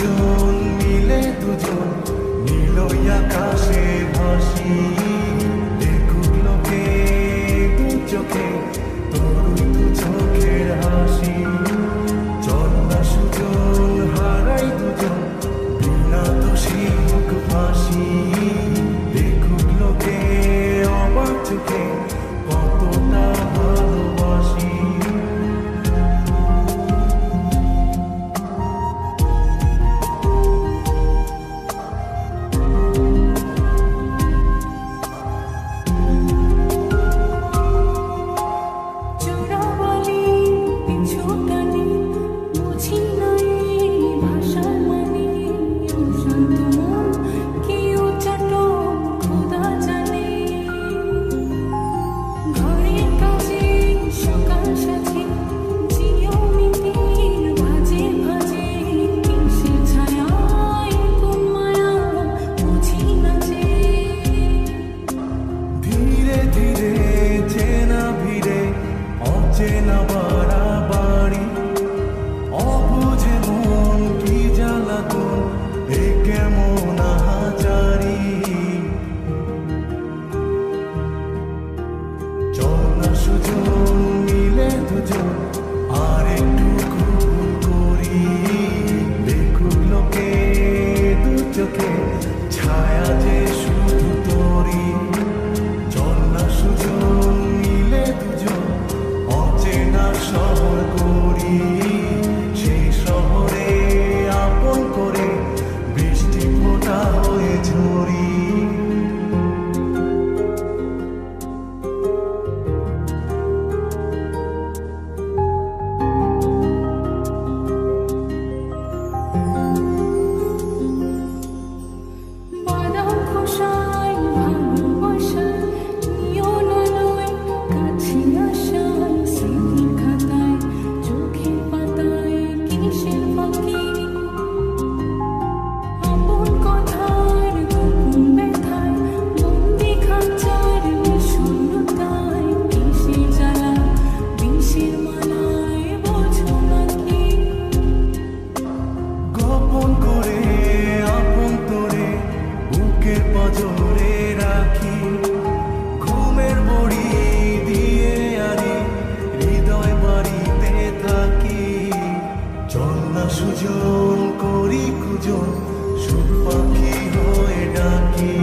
সুজন মিলে দুজন নীলই আকাশে ভাসি দেখুক লোকে দু চোখে তোর দু চোখের হাসি চল না সুজন হারাই দুজন বিনা দোষী হোক ফাঁসি দেখুক লোকে অবাক চোখে কতটা ভালোবাসি চেনা বাড়াবাড়ি অবুঝে মন কি জ্বালাতন এ কেমন আহাজারি চল না সুজন মিলে দুজন আর একটু খুব করি দেখুক লোকে দু চোখে ছায়া যে শুধু তোরি চল না সুজন মিলে দুজন অচেনা শহর করি সেই শহরে আপন করে বৃষ্টি ফোঁটা হয়ে ঝরি জোরে রাখি ঘুমের বড়ি দিয়ে আরি হৃদয় বাড়িতে থাকি চল না সুজন করি খুঁজন সুখ পাখি হয়ে ডাকি